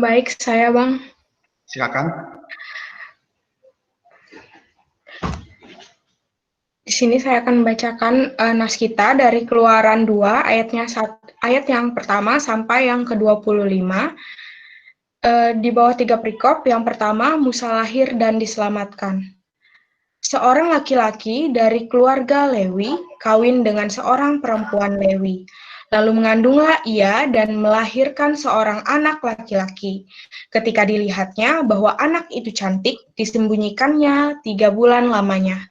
Baik, saya Bang. Silakan. Di sini saya akan membacakan nas kita dari Keluaran 2 ayat yang pertama sampai yang ke-25. Di bawah 3 perikop, yang pertama Musa lahir dan diselamatkan. Seorang laki-laki dari keluarga Lewi kawin dengan seorang perempuan Lewi. Lalu mengandunglah ia dan melahirkan seorang anak laki-laki. Ketika dilihatnya bahwa anak itu cantik, disembunyikannya 3 bulan lamanya.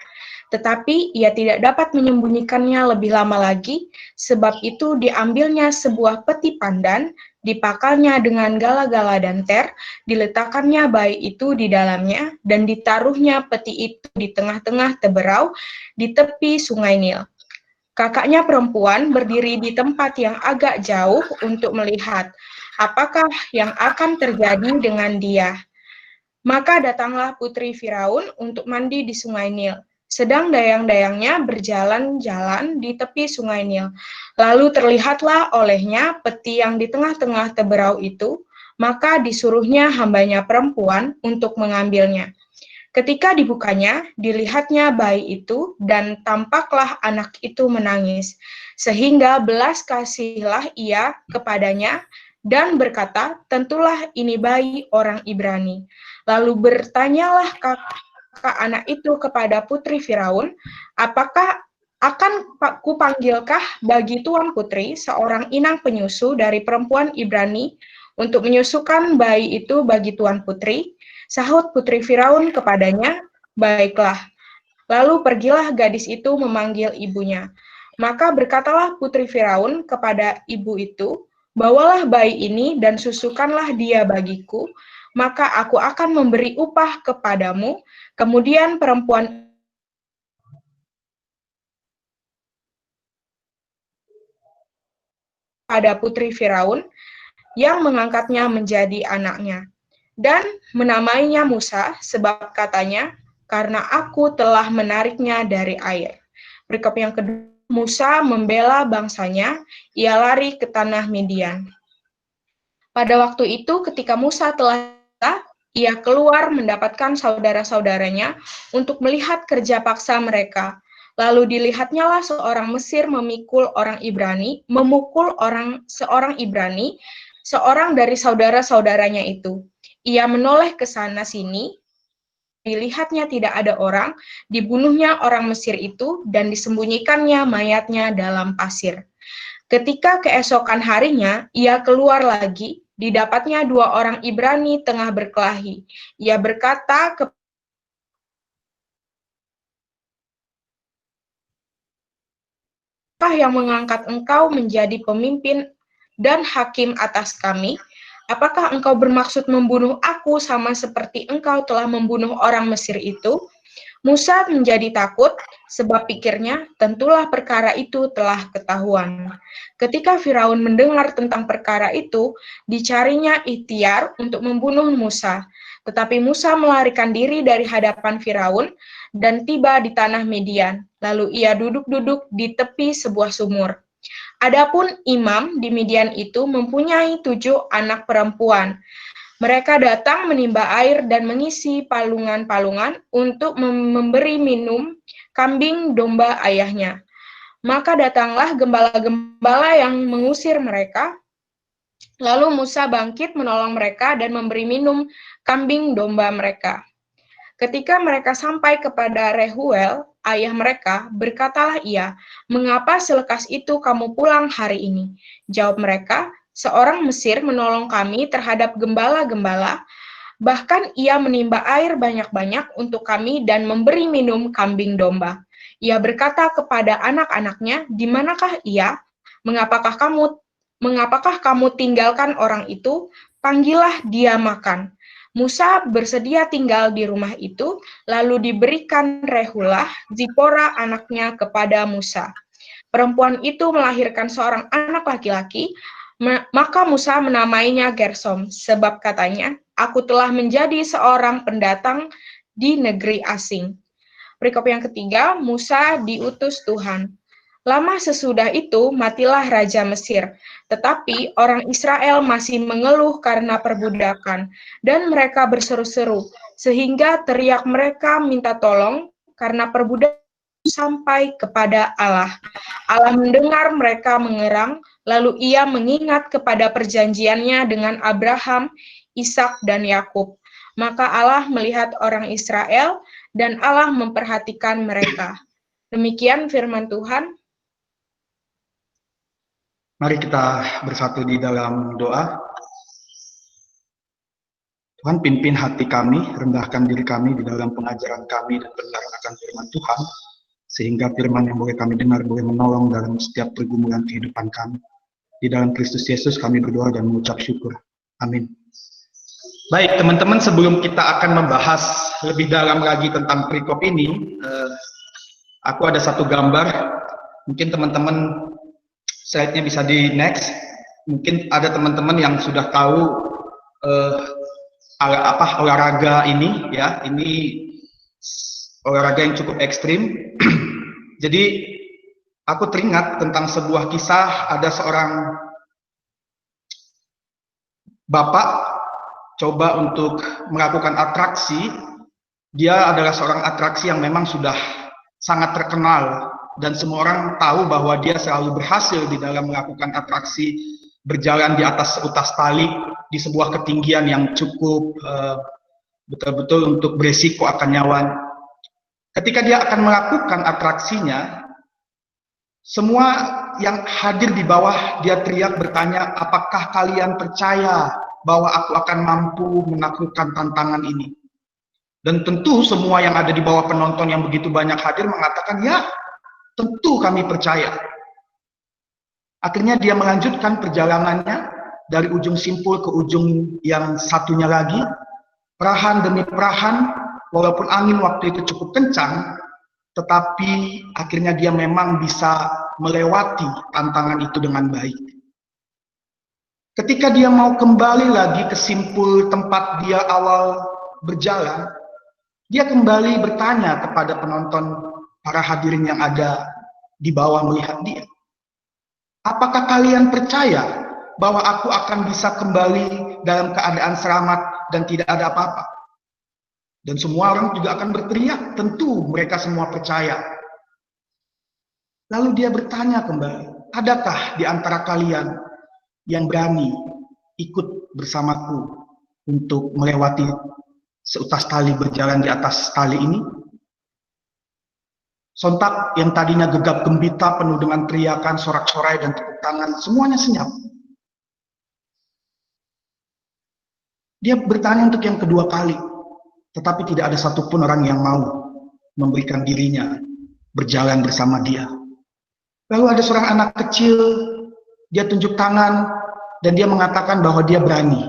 Tetapi ia tidak dapat menyembunyikannya lebih lama lagi, sebab itu diambilnya sebuah peti pandan, dipakalnya dengan gala-gala dan ter, diletakkannya bayi itu di dalamnya, dan ditaruhnya peti itu di tengah-tengah teberau di tepi sungai Nil. Kakaknya perempuan berdiri di tempat yang agak jauh untuk melihat apakah yang akan terjadi dengan dia. Maka datanglah putri Firaun untuk mandi di sungai Nil. Sedang dayang-dayangnya berjalan-jalan di tepi sungai Nil. Lalu terlihatlah olehnya peti yang di tengah-tengah teberau itu, maka disuruhnya hambanya perempuan untuk mengambilnya. Ketika dibukanya, dilihatnya bayi itu, dan tampaklah anak itu menangis. Sehingga belas kasihlah ia kepadanya, dan berkata, tentulah ini bayi orang Ibrani. Lalu bertanyalah kakak anak itu kepada putri Firaun, apakah akan kupanggilkah bagi tuan putri seorang inang penyusu dari perempuan Ibrani untuk menyusukan bayi itu bagi tuan putri? Sahut putri Firaun kepadanya, baiklah. Lalu pergilah gadis itu memanggil ibunya. Maka berkatalah putri Firaun kepada ibu itu, bawalah bayi ini dan susukanlah dia bagiku, maka aku akan memberi upah kepadamu. Kemudian perempuan pada putri Firaun yang mengangkatnya menjadi anaknya. Dan menamainya Musa, sebab katanya, karena aku telah menariknya dari air. Perikop yang kedua, Musa membela bangsanya, ia lari ke tanah Midian. Pada waktu itu, ketika Musa telah ia keluar mendapatkan saudara-saudaranya untuk melihat kerja paksa mereka. Lalu dilihatnyalah seorang Mesir memukul seorang Ibrani, seorang dari saudara-saudaranya itu. Ia menoleh ke sana sini, dilihatnya tidak ada orang, dibunuhnya orang Mesir itu, dan disembunyikannya mayatnya dalam pasir. Ketika keesokan harinya, ia keluar lagi, didapatnya 2 orang Ibrani tengah berkelahi. Ia berkata apakah yang mengangkat engkau menjadi pemimpin dan hakim atas kami? Apakah engkau bermaksud membunuh aku sama seperti engkau telah membunuh orang Mesir itu? Musa menjadi takut, sebab pikirnya, tentulah perkara itu telah ketahuan. Ketika Firaun mendengar tentang perkara itu, dicarinya ikhtiar untuk membunuh Musa. Tetapi Musa melarikan diri dari hadapan Firaun dan tiba di tanah Midian. Lalu ia duduk-duduk di tepi sebuah sumur. Adapun imam di Midian itu mempunyai 7 anak perempuan. Mereka datang menimba air dan mengisi palungan-palungan untuk memberi minum kambing domba ayahnya. Maka datanglah gembala-gembala yang mengusir mereka. Lalu Musa bangkit menolong mereka dan memberi minum kambing domba mereka. Ketika mereka sampai kepada Rehuel, ayah mereka, berkatalah ia, mengapa selekas itu kamu pulang hari ini? Jawab mereka, seorang Mesir menolong kami terhadap gembala-gembala, bahkan ia menimba air banyak-banyak untuk kami dan memberi minum kambing domba. Ia berkata kepada anak-anaknya, di manakah ia? Mengapakah kamu tinggalkan orang itu? Panggillah dia makan. Musa bersedia tinggal di rumah itu, lalu diberikan Rehulah, Zipora anaknya kepada Musa. Perempuan itu melahirkan seorang anak laki-laki, maka Musa menamainya Gersom, sebab katanya, aku telah menjadi seorang pendatang di negeri asing. Perikop yang ketiga, Musa diutus Tuhan. Lama sesudah itu, matilah Raja Mesir. Tetapi orang Israel masih mengeluh karena perbudakan, dan mereka berseru-seru, sehingga teriak mereka minta tolong karena perbudakan sampai kepada Allah. Allah mendengar mereka mengerang, lalu ia mengingat kepada perjanjiannya dengan Abraham, Ishak, dan Yakub. Maka Allah melihat orang Israel, dan Allah memperhatikan mereka. Demikian firman Tuhan. Mari kita bersatu di dalam doa. Tuhan, pimpin hati kami, rendahkan diri kami di dalam pengajaran kami dan pendengaran akan firman Tuhan, sehingga firman yang boleh kami dengar boleh menolong dalam setiap pergumulan kehidupan kami. Di dalam Kristus Yesus kami berdoa dan mengucap syukur. Amin. Baik teman-teman, sebelum kita akan membahas lebih dalam lagi tentang perikop ini, aku ada satu gambar. Mungkin teman-teman slide-nya bisa di next. Mungkin ada teman-teman yang sudah tahu olahraga ini, ya. Ini olahraga yang cukup ekstrim. Jadi aku teringat tentang sebuah kisah. Ada seorang bapak coba untuk melakukan atraksi. Dia adalah seorang atraksi yang memang sudah sangat terkenal, dan semua orang tahu bahwa dia selalu berhasil di dalam melakukan atraksi berjalan di atas seutas tali di sebuah ketinggian yang cukup betul-betul untuk beresiko akan nyawanya. Ketika dia akan melakukan atraksinya, semua yang hadir di bawah dia teriak bertanya, apakah kalian percaya bahwa aku akan mampu menaklukkan tantangan ini? Dan tentu semua yang ada di bawah penonton yang begitu banyak hadir mengatakan, ya, tentu kami percaya. Akhirnya dia melanjutkan perjalanannya dari ujung simpul ke ujung yang satunya lagi, perahan demi perahan, walaupun angin waktu itu cukup kencang, tetapi akhirnya dia memang bisa melewati tantangan itu dengan baik. Ketika dia mau kembali lagi ke simpul tempat dia awal berjalan, dia kembali bertanya kepada penonton, para hadirin yang ada di bawah melihat dia. Apakah kalian percaya bahwa aku akan bisa kembali dalam keadaan selamat dan tidak ada apa-apa? Dan semua orang juga akan berteriak, tentu mereka semua percaya. Lalu dia bertanya kembali, adakah di antara kalian yang berani ikut bersamaku untuk melewati seutas tali berjalan di atas tali ini? Sontak yang tadinya gegap gempita penuh dengan teriakan, sorak-sorai dan tepuk tangan, semuanya senyap. Dia bertanya untuk yang kedua kali, tetapi tidak ada satupun orang yang mau memberikan dirinya berjalan bersama dia. Lalu ada seorang anak kecil, dia tunjuk tangan dan dia mengatakan bahwa dia berani.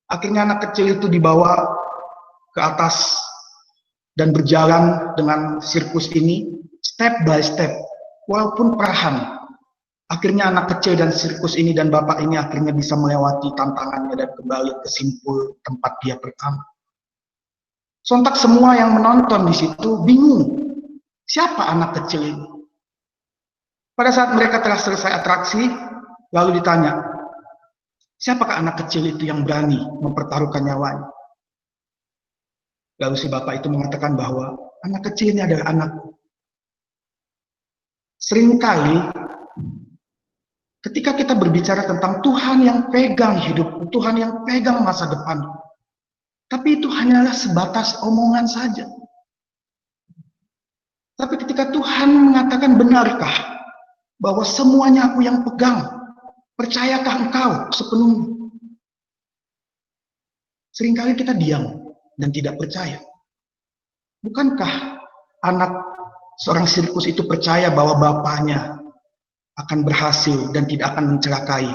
Akhirnya anak kecil itu dibawa ke atas dan berjalan dengan sirkus ini step by step, walaupun perlahan. Akhirnya anak kecil dan sirkus ini dan bapak ini akhirnya bisa melewati tantangannya dan kembali ke simpul tempat dia pertama. Sontak semua yang menonton di situ bingung, siapa anak kecil ini? Pada saat mereka telah selesai atraksi, lalu ditanya, siapakah anak kecil itu yang berani mempertaruhkan nyawanya? Lalu si bapak itu mengatakan bahwa anak kecil ini adalah anakku. Seringkali ketika kita berbicara tentang Tuhan yang pegang hidupku, Tuhan yang pegang masa depan, tapi itu hanyalah sebatas omongan saja. Tapi ketika Tuhan mengatakan, benarkah bahwa semuanya aku yang pegang, percayakah engkau sepenuhnya? Seringkali kita diam dan tidak percaya. Bukankah anak seorang sirkus itu percaya bahwa bapaknya akan berhasil dan tidak akan mencelakai?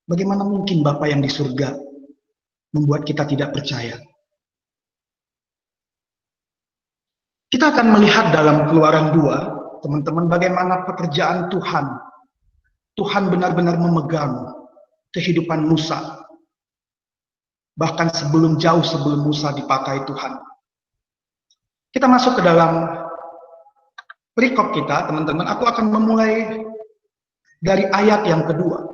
Bagaimana mungkin Bapa yang di surga membuat kita tidak percaya? Kita akan melihat dalam Keluaran 2, teman-teman, bagaimana pekerjaan Tuhan. Tuhan benar-benar memegang kehidupan Musa. Bahkan jauh sebelum Musa dipakai Tuhan. Kita masuk ke dalam perikop kita, teman-teman, aku akan memulai dari ayat yang kedua.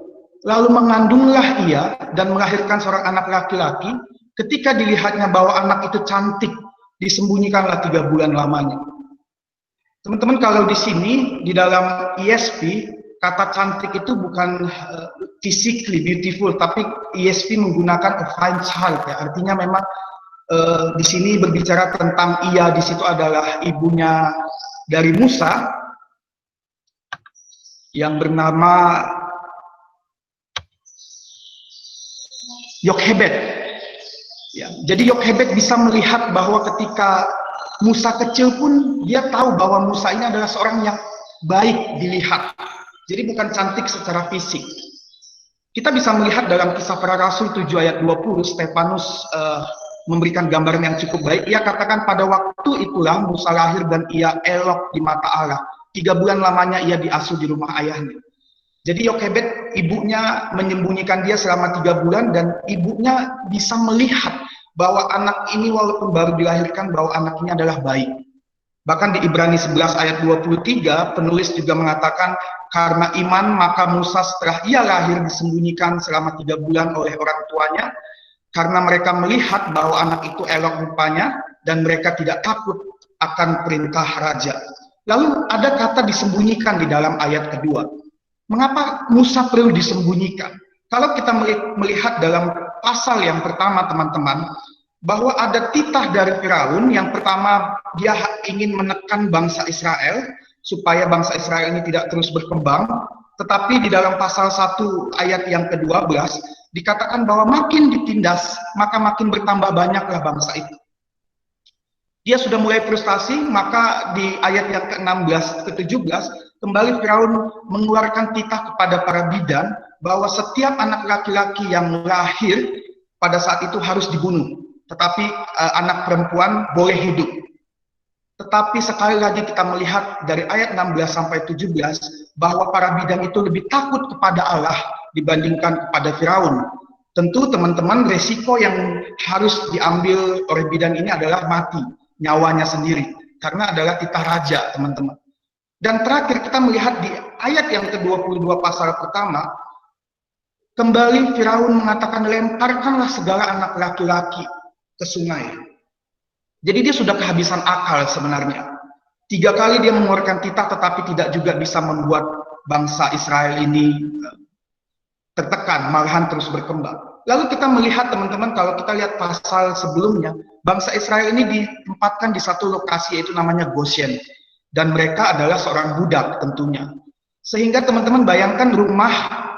Lalu mengandunglah ia dan melahirkan seorang anak laki-laki. Ketika dilihatnya bahwa anak itu cantik, disembunyikanlah 3 bulan lamanya. Teman-teman, kalau di sini, di dalam ESV, kata cantik itu bukan physically beautiful, tapi ESV menggunakan a fine child, ya. Artinya memang di sini berbicara tentang ia di situ adalah ibunya dari Musa yang bernama Yokhebed. Ya, jadi Yokhebed bisa melihat bahwa ketika Musa kecil pun dia tahu bahwa Musa ini adalah seorang yang baik dilihat. Jadi bukan cantik secara fisik. Kita bisa melihat dalam Kisah Para Rasul 7 ayat 20, Stefanus memberikan gambaran yang cukup baik. Ia katakan, pada waktu itulah Musa lahir dan ia elok di mata Allah. 3 bulan lamanya ia diasuh di rumah ayahnya. Jadi Yokhebed, ibunya menyembunyikan dia selama 3 bulan, dan ibunya bisa melihat bahwa anak ini walaupun baru dilahirkan, bahwa anak ini adalah baik. Bahkan di Ibrani 11 ayat 23, penulis juga mengatakan, karena iman maka Musa setelah ia lahir disembunyikan selama 3 bulan oleh orang tuanya, karena mereka melihat bahwa anak itu elok rupanya, dan mereka tidak takut akan perintah raja. Lalu ada kata disembunyikan di dalam ayat kedua. Mengapa Musa perlu disembunyikan? Kalau kita melihat dalam pasal yang pertama, teman-teman, bahwa ada titah dari Firaun. Yang pertama, dia ingin menekan bangsa Israel, supaya bangsa Israel ini tidak terus berkembang. Tetapi di dalam pasal 1 ayat yang ke-12, dikatakan bahwa makin ditindas, maka makin bertambah banyaklah bangsa itu. Dia sudah mulai frustasi, maka di ayat yang ke-16 ke-17, kembali Firaun mengeluarkan titah kepada para bidan, bahwa setiap anak laki-laki yang lahir pada saat itu harus dibunuh, tetapi anak perempuan boleh hidup. Tetapi sekali lagi kita melihat dari ayat 16 sampai 17, bahwa para bidan itu lebih takut kepada Allah dibandingkan kepada Firaun. Tentu teman-teman, resiko yang harus diambil oleh bidan ini adalah mati, nyawanya sendiri, karena adalah titah raja, teman-teman. Dan terakhir kita melihat di ayat yang ke-22 pasal pertama, kembali Firaun mengatakan, lemparkanlah segala anak laki-laki ke sungai. Jadi dia sudah kehabisan akal sebenarnya. 3 kali dia mengeluarkan titah, tetapi tidak juga bisa membuat bangsa Israel ini tertekan, malahan terus berkembang. Lalu kita melihat, teman-teman, kalau kita lihat pasal sebelumnya, bangsa Israel ini ditempatkan di satu lokasi, yaitu namanya Goshen. Dan mereka adalah seorang budak tentunya. Sehingga teman-teman bayangkan, rumah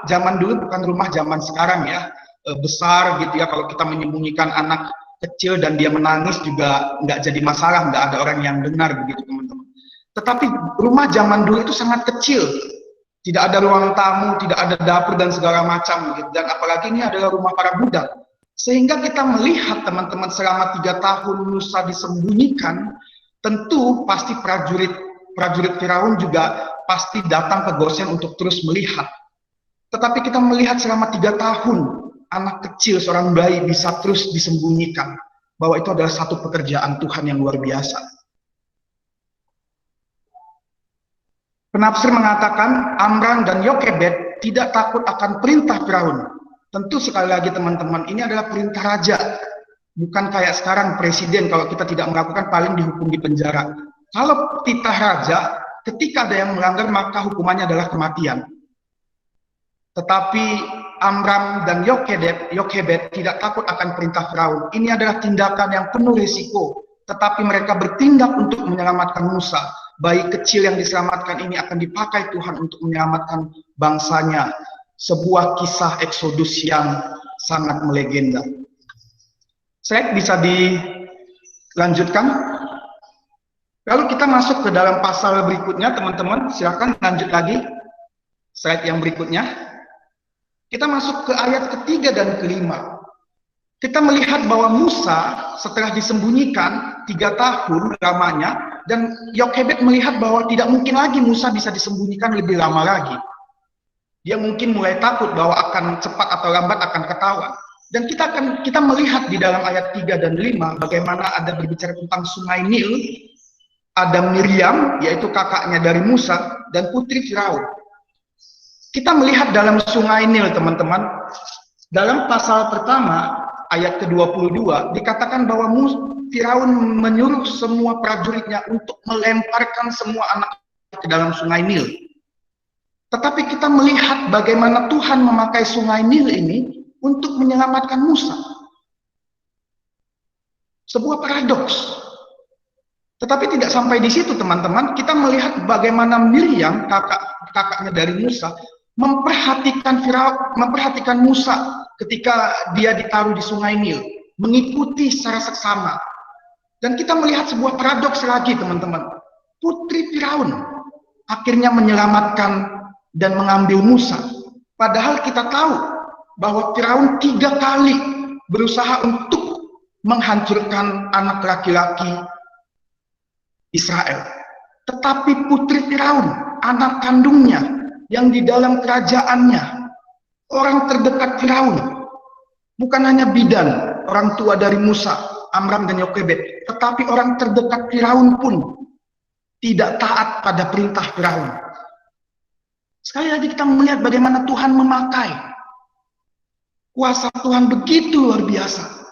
zaman dulu bukan rumah zaman sekarang ya, besar gitu ya. Kalau kita menyembunyikan anak kecil dan dia menangis juga nggak jadi masalah, nggak ada orang yang dengar begitu, teman-teman. Tetapi rumah zaman dulu itu sangat kecil. Tidak ada ruang tamu, tidak ada dapur dan segala macam, gitu. Dan apalagi ini adalah rumah para budak. Sehingga kita melihat, teman-teman, selama 3 tahun Musa disembunyikan, tentu pasti prajurit Firaun juga pasti datang ke Goshen untuk terus melihat. Tetapi kita melihat selama 3 tahun, anak kecil, seorang bayi bisa terus disembunyikan. Bahwa itu adalah satu pekerjaan Tuhan yang luar biasa. Penafsir mengatakan Amram dan Yokhebed tidak takut akan perintah Firaun. Tentu sekali lagi, teman-teman, ini adalah perintah raja. Bukan kayak sekarang presiden, kalau kita tidak melakukan paling dihukum di penjara. Kalau titah raja, ketika ada yang melanggar maka hukumannya adalah kematian. Tetapi Amram dan Yokhebed tidak takut akan perintah Firaun. Ini adalah tindakan yang penuh risiko. Tetapi mereka bertindak untuk menyelamatkan Musa. Bayi kecil yang diselamatkan ini akan dipakai Tuhan untuk menyelamatkan bangsanya. Sebuah kisah Eksodus yang sangat melegenda. Slide bisa dilanjutkan. Lalu kita masuk ke dalam pasal berikutnya, teman-teman. Silakan lanjut lagi. Slide yang berikutnya. Kita masuk ke ayat ketiga dan kelima. Kita melihat bahwa Musa setelah disembunyikan 3 tahun lamanya, dan Yokhebed melihat bahwa tidak mungkin lagi Musa bisa disembunyikan lebih lama lagi. Dia mungkin mulai takut bahwa akan cepat atau lambat akan ketahuan. Dan kita melihat di dalam ayat 3 dan 5 bagaimana ada berbicara tentang sungai Nil. ada Miriam, yaitu kakaknya dari Musa, dan putri Firaun. Kita melihat dalam sungai Nil, teman-teman, dalam pasal pertama, ayat ke-22, dikatakan bahwa Firaun menyuruh semua prajuritnya untuk melemparkan semua anak ke dalam sungai Nil. Tetapi kita melihat bagaimana Tuhan memakai sungai Nil ini untuk menyelamatkan Musa. Sebuah paradoks. Tetapi tidak sampai di situ, teman-teman. Kita melihat bagaimana Miriam, kakaknya dari Musa, memperhatikan Musa ketika dia ditaruh di sungai Nil, mengikuti secara seksama. Dan kita melihat sebuah paradoks lagi, teman-teman. Putri Firaun akhirnya menyelamatkan dan mengambil Musa. Padahal kita tahu bahwa Firaun 3 kali berusaha untuk menghancurkan anak laki-laki Israel. Tetapi putri Firaun, anak kandungnya yang di dalam kerajaannya, orang terdekat Firaun, bukan hanya bidan, orang tua dari Musa, Amram dan Yokebed, tetapi orang terdekat Firaun pun tidak taat pada perintah Firaun. Sekali lagi kita melihat bagaimana Tuhan memakai. Kuasa Tuhan begitu luar biasa.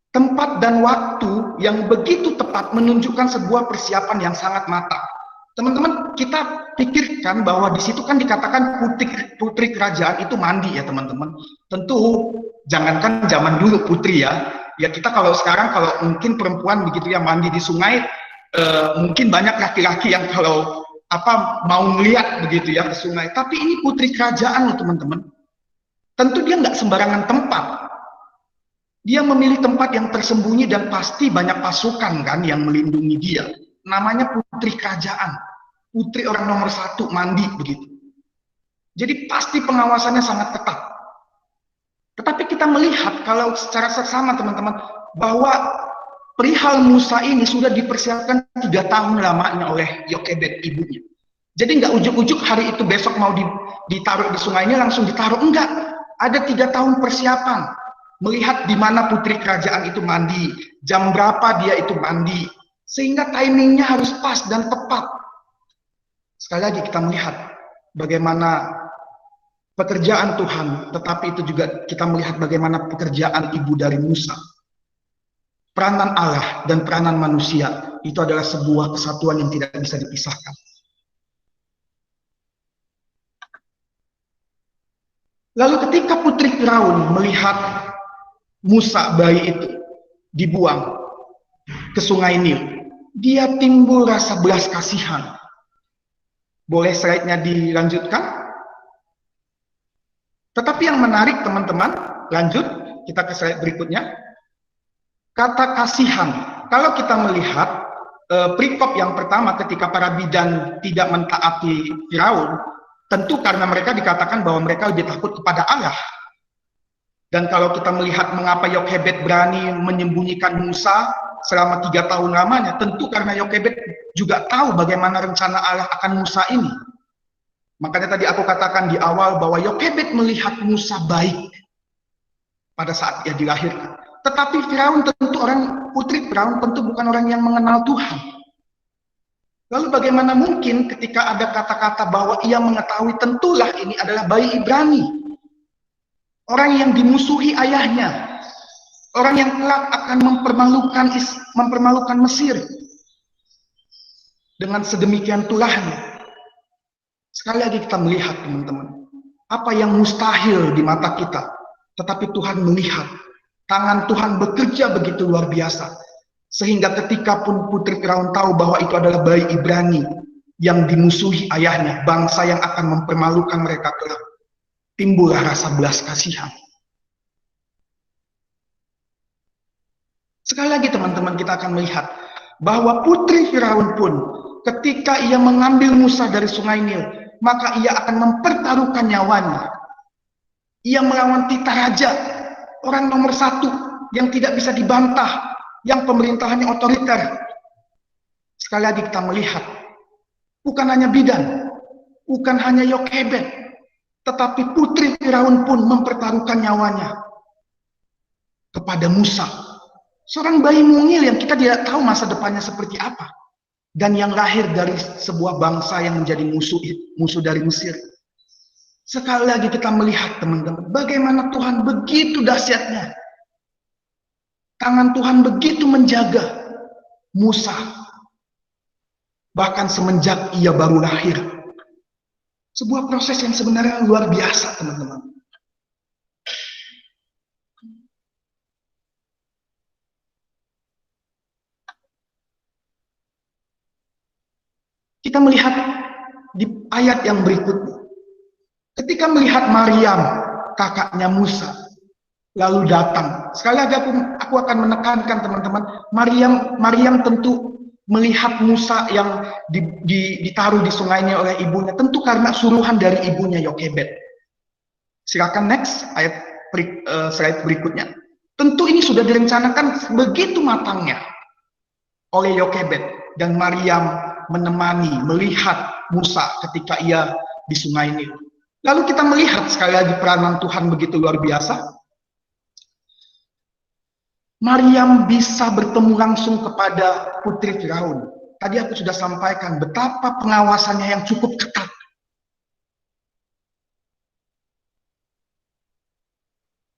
Tempat dan waktu yang begitu tepat menunjukkan sebuah persiapan yang sangat matang. Teman-teman, kita pikirkan bahwa di situ kan dikatakan putri kerajaan itu mandi ya teman-teman. Tentu jangankan zaman dulu putri ya. Ya kita kalau sekarang kalau mungkin perempuan begitu ya mandi di sungai, mungkin banyak laki-laki yang kalau mau melihat begitu ya ke sungai. Tapi ini putri kerajaan loh teman-teman. Tentu dia nggak sembarangan tempat. Dia memilih tempat yang tersembunyi dan pasti banyak pasukan kan yang melindungi dia. Namanya putri kerajaan. Putri orang nomor 1 mandi begitu. Jadi pasti pengawasannya sangat ketat. Tetapi kita melihat kalau secara seksama teman-teman bahwa perihal Musa ini sudah dipersiapkan 3 tahun lamanya oleh Yokebed ibunya. Jadi nggak ujuk-ujuk hari itu besok mau ditaruh di sungai ini langsung ditaruh. Enggak. Ada 3 tahun persiapan. Melihat di mana putri kerajaan itu mandi, jam berapa dia itu mandi, sehingga timingnya harus pas dan tepat. Sekali lagi kita melihat bagaimana pekerjaan Tuhan, tetapi itu juga kita melihat bagaimana pekerjaan ibu dari Musa. Peranan Allah dan peranan manusia itu adalah sebuah kesatuan yang tidak bisa dipisahkan. Lalu ketika putri Firaun melihat Musa bayi itu dibuang ke sungai Nil, dia timbul rasa belas kasihan. Boleh slide-nya dilanjutkan? Tetapi yang menarik teman-teman, lanjut kita ke slide berikutnya. Kata kasihan, kalau kita melihat perikop yang pertama ketika para bidan tidak mentaati Firaun, tentu karena mereka dikatakan bahwa mereka lebih takut kepada Allah. Dan kalau kita melihat mengapa Yokebed berani menyembunyikan Musa selama 3 tahun lamanya, tentu karena Yokebed juga tahu bagaimana rencana Allah akan Musa ini. Makanya tadi aku katakan di awal bahwa Yokebed melihat Musa baik pada saat ia dilahirkan. Tetapi Firaun tentu putri Firaun tentu bukan orang yang mengenal Tuhan. Lalu bagaimana mungkin ketika ada kata-kata bahwa ia mengetahui tentulah ini adalah bayi Ibrani. Orang yang dimusuhi ayahnya, orang yang kelak akan mempermalukan Mesir dengan sedemikian tulahnya. Sekali lagi kita melihat teman-teman, apa yang mustahil di mata kita, tetapi Tuhan melihat, tangan Tuhan bekerja begitu luar biasa, sehingga ketika pun putri Firaun tahu bahwa itu adalah bayi Ibrani yang dimusuhi ayahnya, bangsa yang akan mempermalukan mereka kelak, timbullah rasa belas kasihan. Sekali lagi teman-teman kita akan melihat bahwa putri Firaun pun ketika ia mengambil Musa dari sungai Nil, maka ia akan mempertaruhkan nyawanya. Ia melawan titah raja, orang nomor 1 yang tidak bisa dibantah, yang pemerintahannya otoriter. Sekali lagi kita melihat, bukan hanya bidan, bukan hanya Yokebed, tetapi putri Firaun pun mempertaruhkan nyawanya kepada Musa, Seorang bayi mungil yang kita tidak tahu masa depannya seperti apa. Dan yang lahir dari sebuah bangsa yang menjadi musuh dari Mesir. Sekali lagi kita melihat, teman-teman, bagaimana Tuhan begitu dahsyatnya. Tangan Tuhan begitu menjaga Musa. Bahkan semenjak ia baru lahir. Sebuah proses yang sebenarnya luar biasa, teman-teman. Kita melihat di ayat yang berikutnya. Ketika melihat Maryam, kakaknya Musa, lalu datang. Sekali lagi aku akan menekankan, teman-teman, Maryam tentu melihat Musa yang ditaruh di sungainya oleh ibunya, tentu karena suruhan dari ibunya Yokebed. Silakan next slide berikutnya. Tentu ini sudah direncanakan begitu matangnya oleh Yokebed, dan Maryam menemani, melihat Musa ketika ia di sungai Nil. Lalu kita melihat sekali lagi peranan Tuhan begitu luar biasa. Maryam bisa bertemu langsung kepada putri Firaun. Tadi aku sudah sampaikan betapa pengawasannya yang cukup ketat.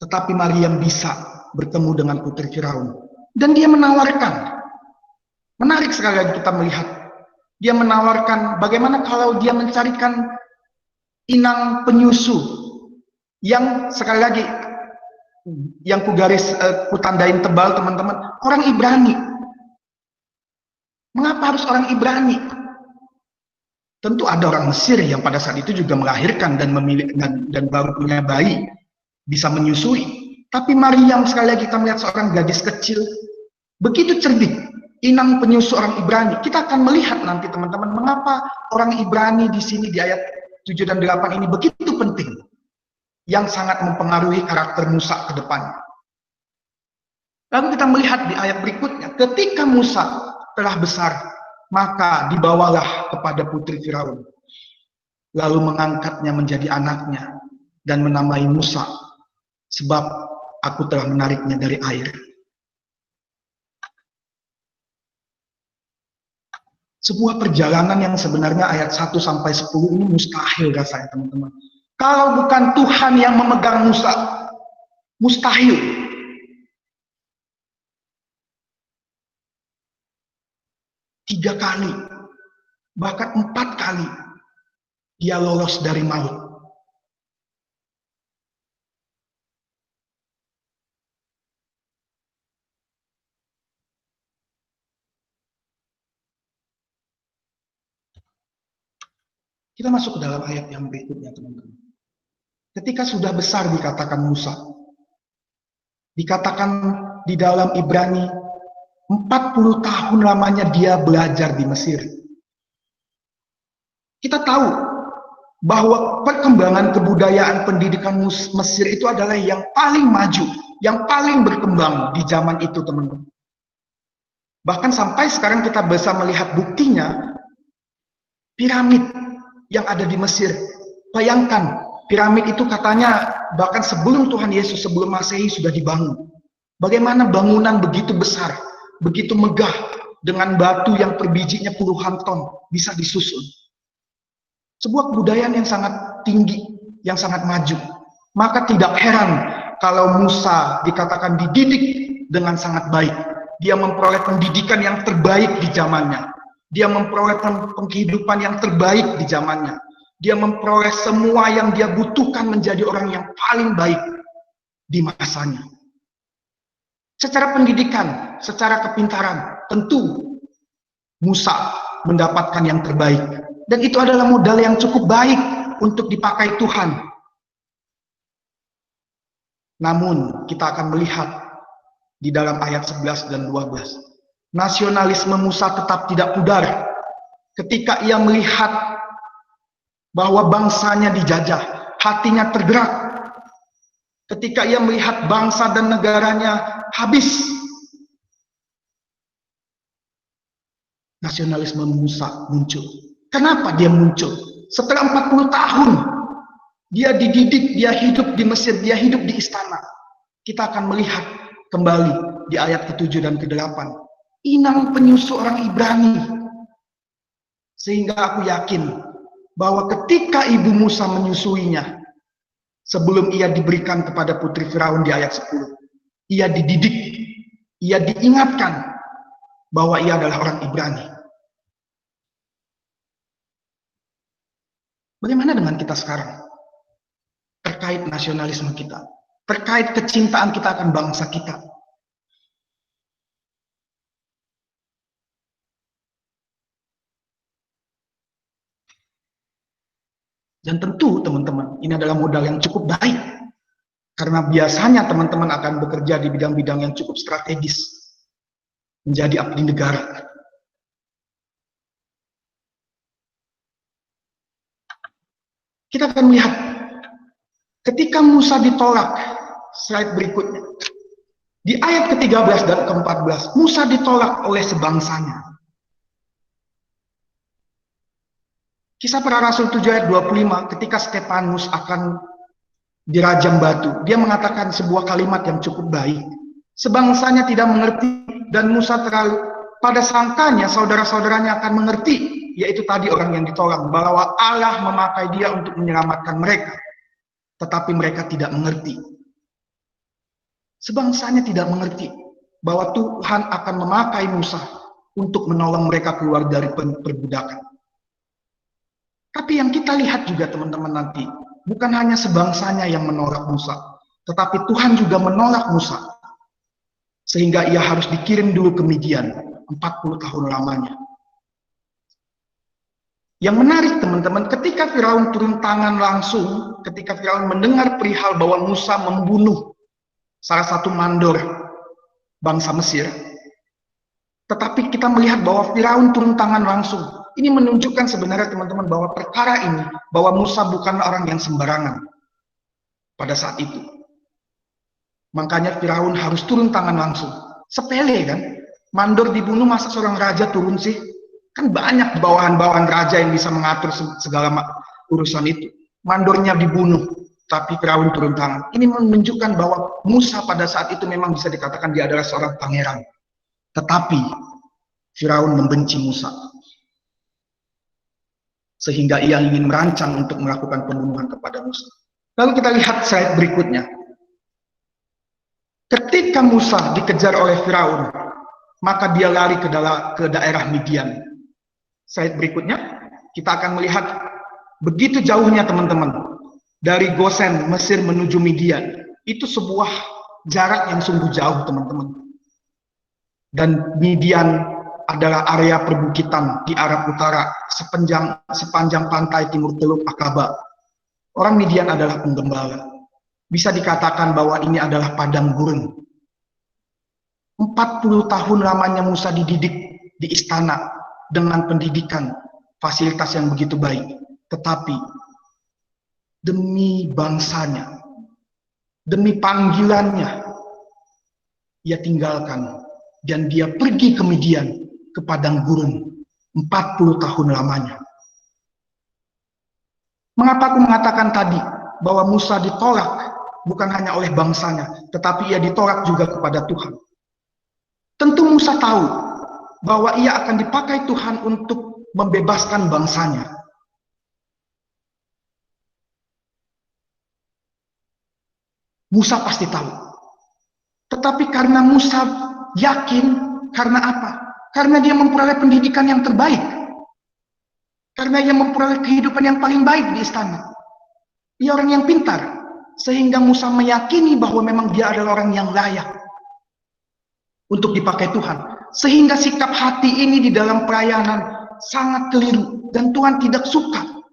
Tetapi Maryam bisa bertemu dengan putri Firaun. Dan dia menawarkan. Menarik sekali lagi kita melihat. Dia menawarkan bagaimana kalau dia mencarikan inang penyusu. Yang sekali lagi, yang kutandain tebal, teman-teman, orang Ibrani. Mengapa harus orang Ibrani? Tentu ada orang Mesir yang pada saat itu juga melahirkan dan dan baru punya bayi, bisa menyusui. Tapi Maryam, sekali lagi kita melihat seorang gadis kecil, begitu cerdik, inang penyusu orang Ibrani. Kita akan melihat nanti, teman-teman, mengapa orang Ibrani di sini di ayat 7 dan 8 ini begitu penting, yang sangat mempengaruhi karakter Musa ke depan. Lalu kita melihat di ayat berikutnya, ketika Musa telah besar, maka dibawalah kepada putri Firaun, lalu mengangkatnya menjadi anaknya, dan menamai Musa, sebab aku telah menariknya dari air. Sebuah perjalanan yang sebenarnya ayat 1 sampai 10 ini mustahil rasanya, teman-teman. Kalau bukan Tuhan yang memegang Musa, mustahil. Tiga kali, bahkan 4 kali, dia lolos dari maut. Kita masuk ke dalam ayat yang berikutnya, teman-teman. Ketika sudah besar dikatakan Musa, dikatakan di dalam Ibrani, 40 tahun lamanya dia belajar di Mesir. Kita tahu bahwa perkembangan kebudayaan pendidikan Mesir itu adalah yang paling maju, yang paling berkembang di zaman itu, teman-teman. Bahkan sampai sekarang kita bisa melihat buktinya, piramid yang ada di Mesir. Bayangkan, piramid itu katanya bahkan sebelum Tuhan Yesus, sebelum Masehi sudah dibangun. Bagaimana bangunan begitu besar, begitu megah, dengan batu yang per bijinya puluhan ton bisa disusun. Sebuah kebudayaan yang sangat tinggi, yang sangat maju. Maka tidak heran kalau Musa dikatakan dididik dengan sangat baik. Dia memperoleh pendidikan yang terbaik di zamannya. Dia memperoleh penghidupan yang terbaik di zamannya. Dia memperoleh semua yang dia butuhkan menjadi orang yang paling baik di masanya. Secara pendidikan, secara kepintaran, tentu Musa mendapatkan yang terbaik. Dan itu adalah modal yang cukup baik untuk dipakai Tuhan. Namun, kita akan melihat di dalam ayat 11 dan 12. Nasionalisme Musa tetap tidak pudar ketika ia melihat bahwa bangsanya dijajah, hatinya tergerak. Ketika ia melihat bangsa dan negaranya habis, nasionalisme Musa muncul. Kenapa dia muncul? Setelah 40 tahun dia dididik, dia hidup di Mesir, dia hidup di istana. Kita akan melihat kembali di ayat ke-7 dan ke-8. Inang penyusu orang Ibrani. Sehingga aku yakin bahwa ketika ibu Musa menyusuinya, sebelum ia diberikan kepada putri Firaun di ayat 10, ia dididik, ia diingatkan bahwa ia adalah orang Ibrani. Bagaimana dengan kita sekarang? Terkait nasionalisme kita, terkait kecintaan kita akan bangsa kita. Dan tentu teman-teman, ini adalah modal yang cukup baik. Karena biasanya teman-teman akan bekerja di bidang-bidang yang cukup strategis. Menjadi abdi negara. Kita akan melihat ketika Musa ditolak, slide berikutnya. Di ayat ke-13 dan ke-14, Musa ditolak oleh sebangsanya. Kisah Para Rasul 7 ayat 25, ketika Stefanus akan dirajam batu, dia mengatakan sebuah kalimat yang cukup baik. Sebangsanya tidak mengerti, dan Musa terlalu pada sangkanya saudara-saudaranya akan mengerti, yaitu tadi orang yang ditolak, bahwa Allah memakai dia untuk menyelamatkan mereka. Tetapi mereka tidak mengerti. Sebangsanya tidak mengerti bahwa Tuhan akan memakai Musa untuk menolong mereka keluar dari perbudakan. Tapi yang kita lihat juga teman-teman nanti, bukan hanya sebangsanya yang menolak Musa, tetapi Tuhan juga menolak Musa. Sehingga ia harus dikirim dulu ke Midian, 40 tahun lamanya. Yang menarik teman-teman, ketika Firaun turun tangan langsung, ketika Firaun mendengar perihal bahwa Musa membunuh salah satu mandor bangsa Mesir, tetapi kita melihat bahwa Firaun turun tangan langsung. Ini menunjukkan sebenarnya teman-teman bahwa perkara ini, bahwa Musa bukan orang yang sembarangan pada saat itu. Makanya Firaun harus turun tangan langsung. Sepele kan? Mandor dibunuh, masa seorang raja turun sih? Kan banyak bawahan-bawahan raja yang bisa mengatur segala urusan itu. Mandornya dibunuh, tapi Firaun turun tangan. Ini menunjukkan bahwa Musa pada saat itu memang bisa dikatakan dia adalah seorang pangeran. Tetapi Firaun membenci Musa. Sehingga ia ingin merancang untuk melakukan pembunuhan kepada Musa. Lalu kita lihat slide berikutnya. Ketika Musa dikejar oleh Firaun, maka dia lari ke daerah Midian. Slide berikutnya, kita akan melihat begitu jauhnya teman-teman. Dari Gosen, Mesir menuju Midian. Itu sebuah jarak yang sungguh jauh teman-teman. Dan Midian adalah area perbukitan di Arab Utara sepanjang pantai timur Teluk Akaba. Orang Midian adalah penggembala. Bisa dikatakan bahwa ini adalah padang gurun. 40 tahun lamanya Musa dididik di istana dengan pendidikan, fasilitas yang begitu baik. Tetapi demi bangsanya, demi panggilannya, ia tinggalkan dan dia pergi ke Midian, ke padang gurun 40 tahun lamanya. Mengapa aku mengatakan tadi bahwa Musa ditolak bukan hanya oleh bangsanya, tetapi ia ditolak juga kepada Tuhan. Tentu Musa tahu bahwa ia akan dipakai Tuhan untuk membebaskan bangsanya. Musa pasti tahu. Tetapi karena Musa yakin, karena apa? Karena dia memperoleh pendidikan yang terbaik. Karena ia memperoleh kehidupan yang paling baik di istana. Ia orang yang pintar. Sehingga Musa meyakini bahwa memang dia adalah orang yang layak untuk dipakai Tuhan. Sehingga sikap hati ini di dalam pelayanan sangat keliru. Dan Tuhan tidak suka.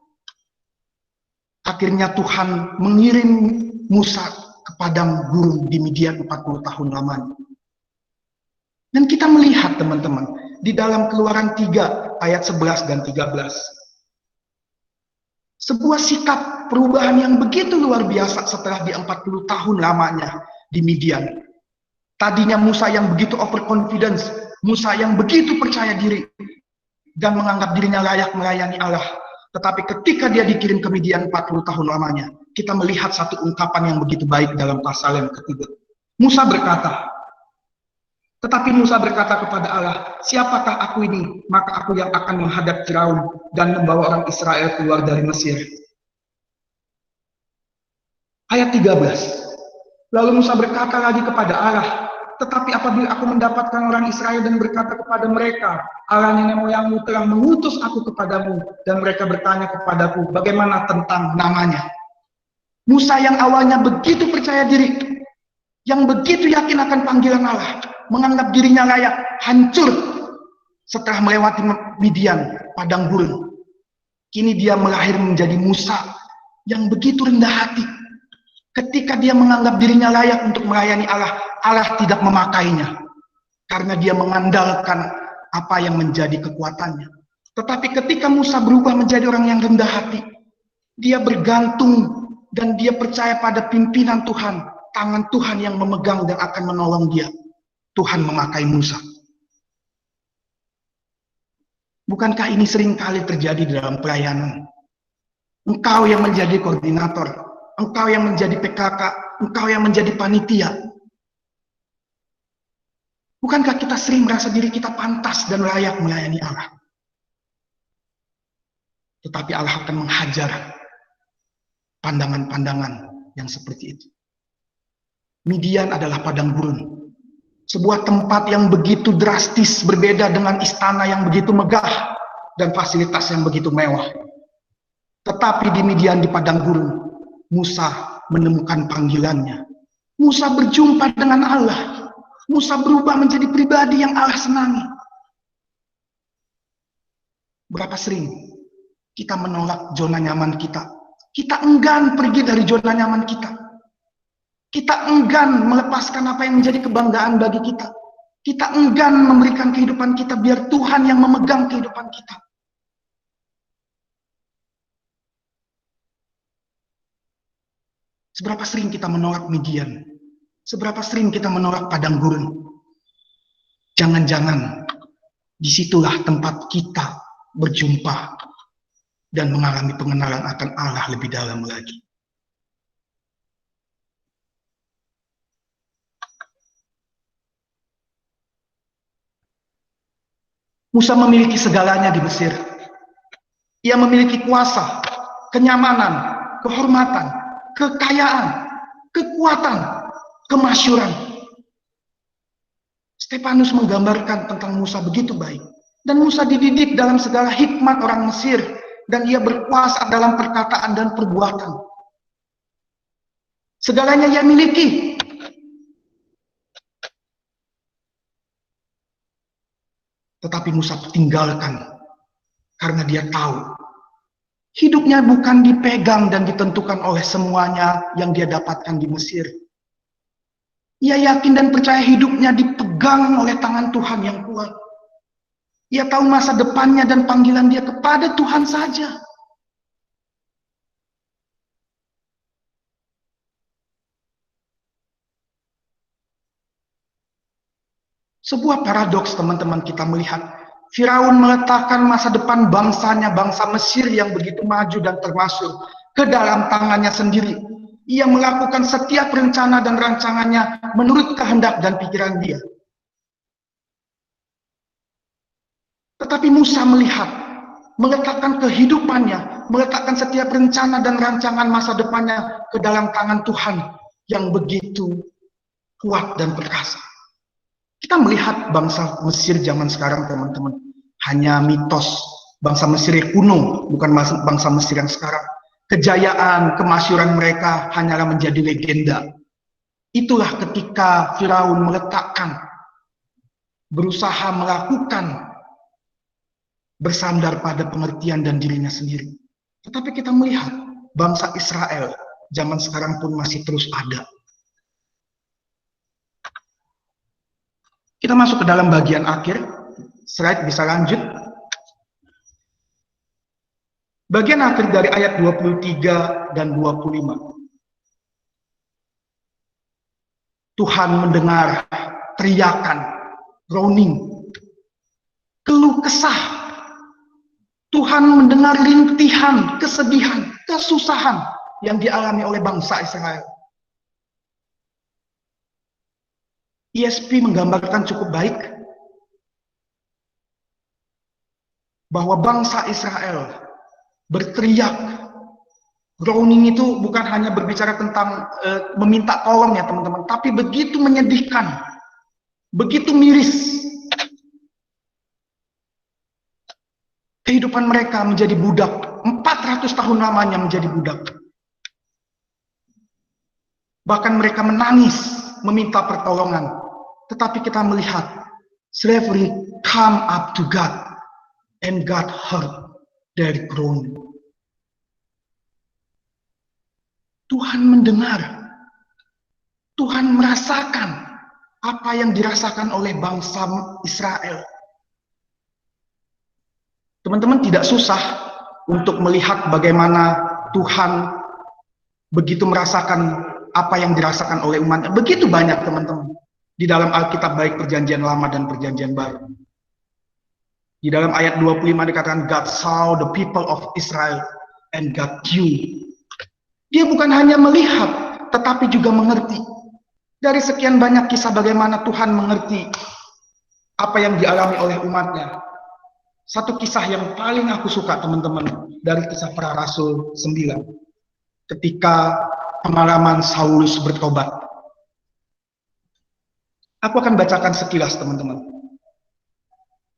Akhirnya Tuhan mengirim Musa ke padang gurun di Midian 40 tahun lamanya. Dan kita melihat teman-teman, di dalam Keluaran 3 ayat 11 dan 13. Sebuah sikap perubahan yang begitu luar biasa setelah di 40 tahun lamanya di Midian. Tadinya Musa yang begitu overconfidence, Musa yang begitu percaya diri, dan menganggap dirinya layak melayani Allah. Tetapi ketika dia dikirim ke Midian 40 tahun lamanya, kita melihat satu ungkapan yang begitu baik dalam pasal yang ketiga. Musa berkata, Tetapi Musa berkata kepada Allah, siapakah aku ini? Maka aku yang akan menghadap Firaun dan membawa orang Israel keluar dari Mesir. Ayat 13. Lalu Musa berkata lagi kepada Allah, tetapi apabila aku mendapatkan orang Israel dan berkata kepada mereka, Allah nenek moyangmu telah mengutus aku kepadamu, dan mereka bertanya kepadaku, bagaimana tentang namanya? Musa yang awalnya begitu percaya diri, yang begitu yakin akan panggilan Allah, menganggap dirinya layak, hancur setelah melewati Midian, padang gurun. Kini dia melahir menjadi Musa yang begitu rendah hati. Ketika dia menganggap dirinya layak untuk melayani Allah, Allah tidak memakainya karena dia mengandalkan apa yang menjadi kekuatannya. Tetapi ketika Musa berubah menjadi orang yang rendah hati, dia bergantung dan dia percaya pada pimpinan Tuhan, tangan Tuhan yang memegang dan akan menolong dia. Tuhan memakai Musa. Bukankah ini sering kali terjadi dalam pelayanan? Engkau yang menjadi koordinator, engkau yang menjadi PKK, engkau yang menjadi panitia. Bukankah kita sering merasa diri kita pantas dan layak melayani Allah? Tetapi Allah akan menghajar pandangan-pandangan yang seperti itu. Midian adalah padang gurun. Sebuah tempat yang begitu drastis, berbeda dengan istana yang begitu megah dan fasilitas yang begitu mewah. Tetapi di Midian, di padang gurun, Musa menemukan panggilannya. Musa berjumpa dengan Allah. Musa berubah menjadi pribadi yang Allah senangi. Berapa sering kita menolak zona nyaman kita? Kita enggan pergi dari zona nyaman kita. Kita enggan melepaskan apa yang menjadi kebanggaan bagi kita. Kita enggan memberikan kehidupan kita biar Tuhan yang memegang kehidupan kita. Seberapa sering kita menolak Midian? Seberapa sering kita menolak padang gurun? Jangan-jangan disitulah tempat kita berjumpa dan mengalami pengenalan akan Allah lebih dalam lagi. Musa memiliki segalanya di Mesir. Ia memiliki kuasa, kenyamanan, kehormatan, kekayaan, kekuatan, kemasyhuran. Stefanus menggambarkan tentang Musa begitu baik. Dan Musa dididik dalam segala hikmat orang Mesir. Dan ia berkuasa dalam perkataan dan perbuatan. Segalanya ia miliki. Tetapi Musa tinggalkan karena dia tahu hidupnya bukan dipegang dan ditentukan oleh semuanya yang dia dapatkan di Mesir. Ia yakin dan percaya hidupnya dipegang oleh tangan Tuhan yang kuat. Ia tahu masa depannya dan panggilan dia kepada Tuhan saja. Sebuah paradoks teman-teman kita melihat. Firaun meletakkan masa depan bangsanya, bangsa Mesir yang begitu maju dan termasyhur, ke dalam tangannya sendiri. Ia melakukan setiap rencana dan rancangannya menurut kehendak dan pikiran dia. Tetapi Musa melihat, meletakkan kehidupannya, meletakkan setiap rencana dan rancangan masa depannya ke dalam tangan Tuhan yang begitu kuat dan perkasa. Kita melihat bangsa Mesir zaman sekarang, teman-teman, hanya mitos. Bangsa Mesir yang kuno, bukan bangsa Mesir yang sekarang. Kejayaan, kemasyhuran mereka hanyalah menjadi legenda. Itulah ketika Firaun meletakkan, berusaha melakukan, bersandar pada pengertian dan dirinya sendiri. Tetapi kita melihat, bangsa Israel zaman sekarang pun masih terus ada. Kita masuk ke dalam bagian akhir. Slide bisa lanjut. Bagian akhir dari ayat 23 dan 25. Tuhan mendengar teriakan, groaning, keluh kesah. Tuhan mendengar rintihan, kesedihan, kesusahan yang dialami oleh bangsa Israel. ESP menggambarkan cukup baik bahwa bangsa Israel berteriak. Groaning itu bukan hanya berbicara tentang meminta tolong ya teman-teman, tapi begitu menyedihkan, begitu miris. Kehidupan mereka menjadi budak, 400 tahun lamanya menjadi budak. Bahkan mereka menangis, meminta pertolongan. Tetapi kita melihat, slavery come up to God, and God heard their groaning. Tuhan mendengar, Tuhan merasakan apa yang dirasakan oleh bangsa Israel. Teman-teman, tidak susah untuk melihat bagaimana Tuhan begitu merasakan apa yang dirasakan oleh umatnya. Begitu banyak teman-teman di dalam Alkitab, baik perjanjian lama dan perjanjian baru. Di dalam ayat 25 dikatakan, God saw the people of Israel and God knew. Dia bukan hanya melihat, tetapi juga mengerti. Dari sekian banyak kisah bagaimana Tuhan mengerti apa yang dialami oleh umatnya. Satu kisah yang paling aku suka teman-teman, dari kisah para rasul 9. Ketika pengalaman Saulus bertobat. Aku akan bacakan sekilas teman-teman.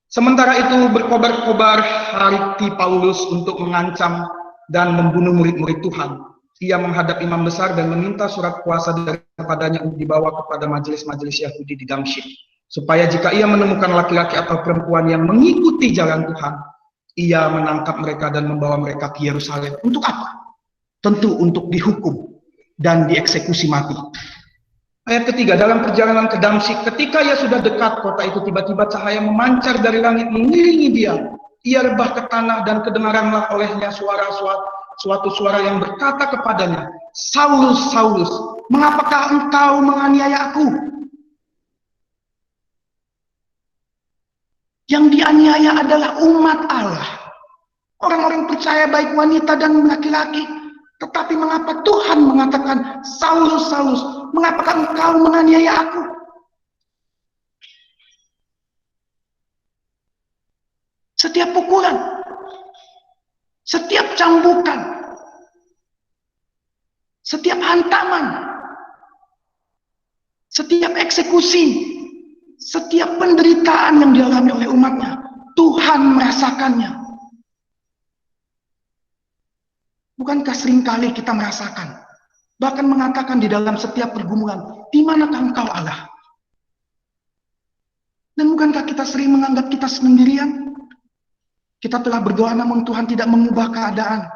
Sementara itu berkobar-kobar hati Paulus untuk mengancam dan membunuh murid-murid Tuhan. Ia menghadap imam besar dan meminta surat kuasa daripadanya untuk dibawa kepada majelis-majelis Yahudi di Damsyik, supaya jika ia menemukan laki-laki atau perempuan yang mengikuti jalan Tuhan, ia menangkap mereka dan membawa mereka ke Yerusalem. Untuk apa? Tentu untuk dihukum dan dieksekusi mati. Ayat ketiga, dalam perjalanan ke Damsyik, ketika ia sudah dekat kota itu, tiba-tiba cahaya memancar dari langit mengiringi dia. Ia rebah ke tanah dan kedengaranlah olehnya suatu suara yang berkata kepadanya, Saulus, Saulus, mengapakah engkau menganiaya aku? Yang dianiaya adalah umat Allah. Orang-orang percaya baik wanita dan laki-laki. Tetapi mengapa Tuhan mengatakan, Saulus, Saulus, mengapakah engkau menganiaya aku? Setiap pukulan, setiap cambukan, setiap hantaman, setiap eksekusi, setiap penderitaan yang dialami oleh umatnya, Tuhan merasakannya. Bukankah seringkali kita merasakan, bahkan mengatakan di dalam setiap pergumulan, di manakah engkau Allah? Dan bukankah kita sering menganggap kita sendirian? Kita telah berdoa namun Tuhan tidak mengubah keadaan.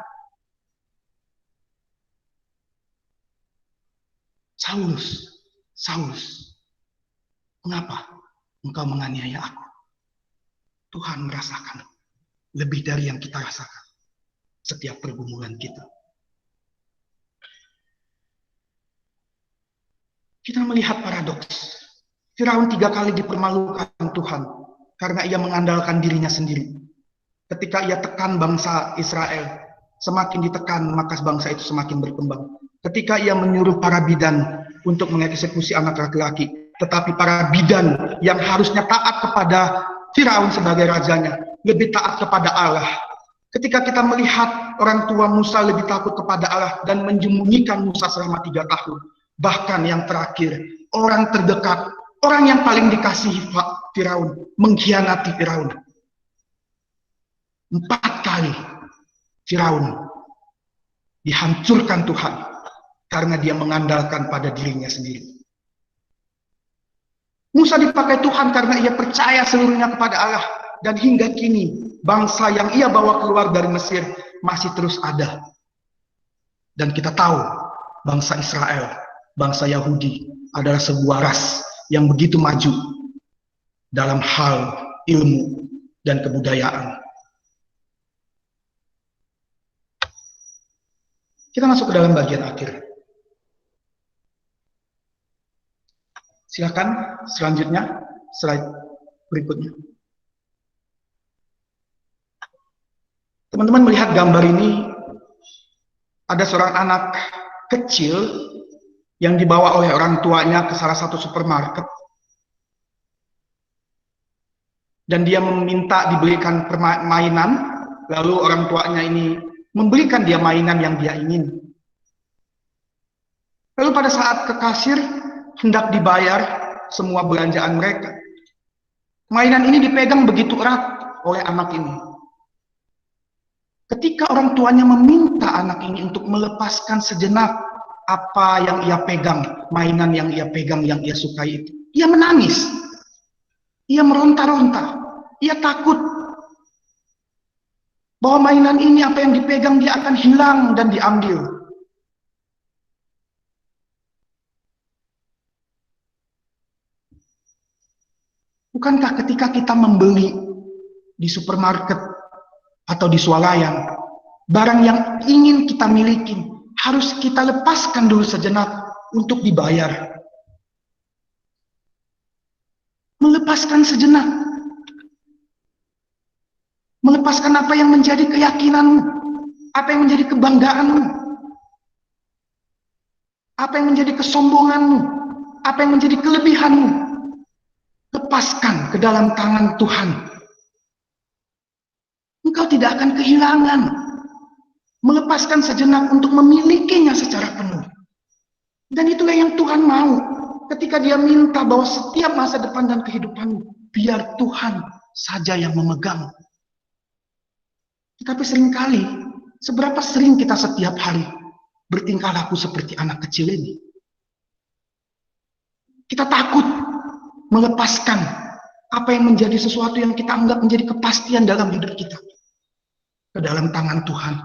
Saulus, Saulus, mengapa engkau menganiaya aku? Tuhan merasakan lebih dari yang kita rasakan setiap pergumulan kita. Kita melihat paradoks. Firaun 3 kali dipermalukan Tuhan karena ia mengandalkan dirinya sendiri. Ketika ia tekan bangsa Israel, semakin ditekan maka bangsa itu semakin berkembang. Ketika ia menyuruh para bidan untuk mengeksekusi anak laki-laki, tetapi para bidan yang harusnya taat kepada Firaun sebagai rajanya, lebih taat kepada Allah. Ketika kita melihat orang tua Musa lebih takut kepada Allah dan menyembunyikan Musa selama 3 tahun. Bahkan yang terakhir, orang terdekat, orang yang paling dikasihi Firaun, mengkhianati Firaun. 4 kali Firaun dihancurkan Tuhan karena dia mengandalkan pada dirinya sendiri. Musa dipakai Tuhan karena ia percaya seluruhnya kepada Allah. Dan hingga kini, bangsa yang ia bawa keluar dari Mesir masih terus ada. Dan kita tahu, bangsa Israel, bangsa Yahudi adalah sebuah ras yang begitu maju dalam hal ilmu dan kebudayaan. Kita masuk ke dalam bagian akhir. Silakan selanjutnya, slide berikutnya. Teman-teman melihat gambar ini, ada seorang anak kecil yang dibawa oleh orang tuanya ke salah satu supermarket. dan dia meminta dibelikan mainan, lalu orang tuanya ini memberikan dia mainan yang dia ingin. Lalu pada saat ke kasir hendak dibayar semua belanjaan mereka, mainan ini dipegang begitu erat oleh anak ini. Ketika orang tuanya meminta anak ini untuk melepaskan sejenak apa yang ia pegang, mainan yang ia pegang, yang ia sukai itu, ia menangis, ia meronta-ronta, ia takut bahwa mainan ini, apa yang dipegang, dia akan hilang dan diambil. Bukankah ketika kita membeli di supermarket atau di swalayan, barang yang ingin kita miliki harus kita lepaskan dulu sejenak untuk dibayar. Melepaskan sejenak. Melepaskan apa yang menjadi keyakinanmu, apa yang menjadi kebanggaanmu, apa yang menjadi kesombonganmu, apa yang menjadi kelebihanmu. Lepaskan ke dalam tangan Tuhan. Engkau tidak akan kehilangan. Melepaskan sejenak untuk memilikinya secara penuh. Dan itulah yang Tuhan mau. Ketika dia minta bahwa setiap masa depan dan kehidupanmu, biar Tuhan saja yang memegang. Tetapi seringkali, seberapa sering kita setiap hari bertingkah laku seperti anak kecil ini? Kita takut melepaskan apa yang menjadi sesuatu yang kita anggap menjadi kepastian dalam hidup kita ke dalam tangan Tuhan.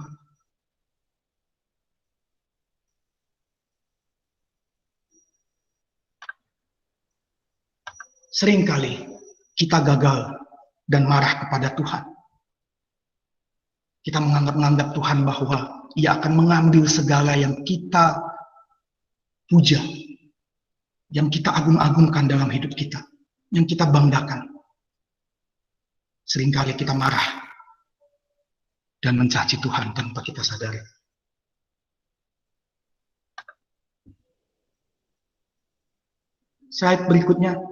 Seringkali kita gagal dan marah kepada Tuhan. Kita menganggap Tuhan bahwa Ia akan mengambil segala yang kita puja, yang kita agung-agungkan dalam hidup kita, yang kita banggakan. Seringkali kita marah dan mencaci Tuhan tanpa kita sadari. Slide berikutnya.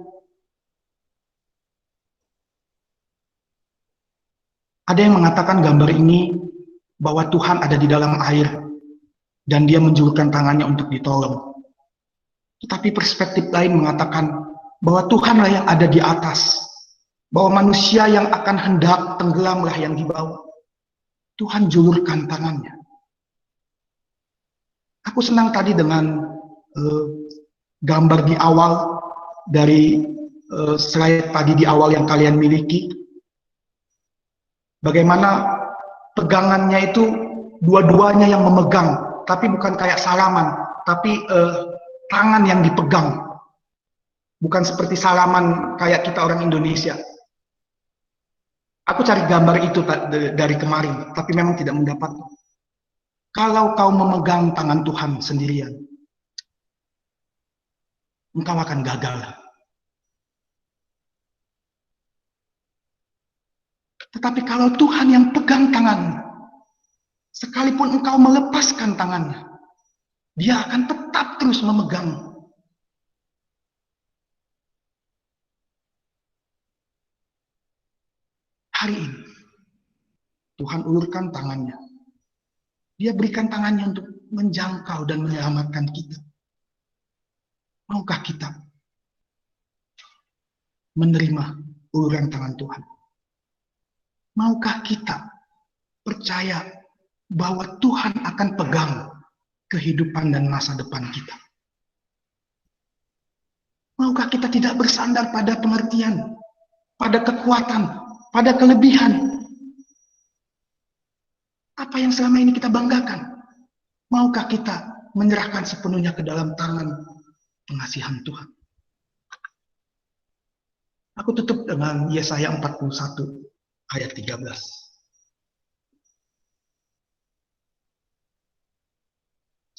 Ada yang mengatakan gambar ini bahwa Tuhan ada di dalam air dan dia menjulurkan tangannya untuk ditolong. Tetapi perspektif lain mengatakan bahwa Tuhanlah yang ada di atas, bahwa manusia yang akan hendak tenggelamlah yang dibawa. Tuhan julurkan tangannya. Aku senang tadi dengan gambar di awal dari slide tadi di awal yang kalian miliki. Bagaimana pegangannya itu dua-duanya yang memegang, tapi bukan kayak salaman, tapi tangan yang dipegang. Bukan seperti salaman kayak kita orang Indonesia. Aku cari gambar itu dari kemarin, tapi memang tidak mendapat. Kalau kau memegang tangan Tuhan sendirian, engkau akan gagal. Tetapi kalau Tuhan yang pegang tanganmu, sekalipun engkau melepaskan tangannya, Dia akan tetap terus memegang. Hari ini, Tuhan ulurkan tangannya. Dia berikan tangannya untuk menjangkau dan menyelamatkan kita. Maukah kita menerima uluran tangan Tuhan? Maukah kita percaya bahwa Tuhan akan pegang kehidupan dan masa depan kita? Maukah kita tidak bersandar pada pengertian, pada kekuatan, pada kelebihan? Apa yang selama ini kita banggakan? Maukah kita menyerahkan sepenuhnya ke dalam tangan pengasihan Tuhan? Aku tutup dengan Yesaya 41 ayat 13.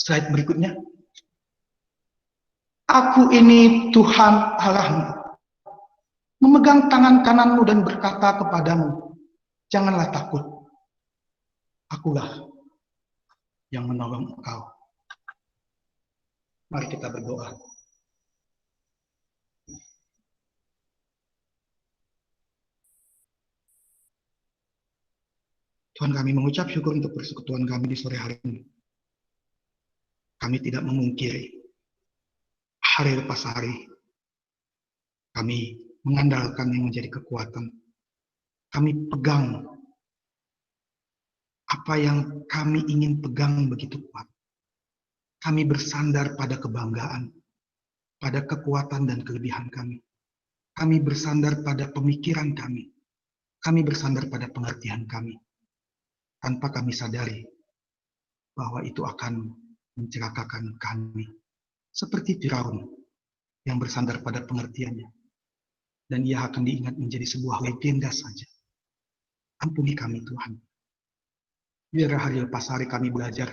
Slide berikutnya. Aku ini Tuhan Allahmu, memegang tangan kananmu dan berkata kepadamu, janganlah takut, akulah yang menolong engkau. Mari kita berdoa. Tuhan, kami mengucap syukur untuk persekutuan kami di sore hari ini. Kami tidak memungkiri hari lepas hari kami mengandalkan yang menjadi kekuatan. Kami pegang apa yang kami ingin pegang begitu kuat. Kami bersandar pada kebanggaan, pada kekuatan dan kelebihan kami. Kami bersandar pada pemikiran kami. Kami bersandar pada pengertian kami. Tanpa kami sadari bahwa itu akan mencelakakan kami. Seperti Firaun yang bersandar pada pengertiannya. Dan ia akan diingat menjadi sebuah legenda saja. Ampuni kami Tuhan. Biar hari lepas hari kami belajar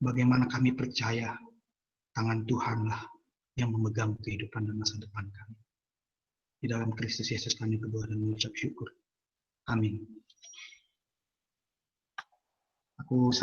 bagaimana kami percaya tangan Tuhanlah yang memegang kehidupan dan masa depan kami. Di dalam Kristus Yesus kami berdoa dan mengucap syukur. Amin. Aku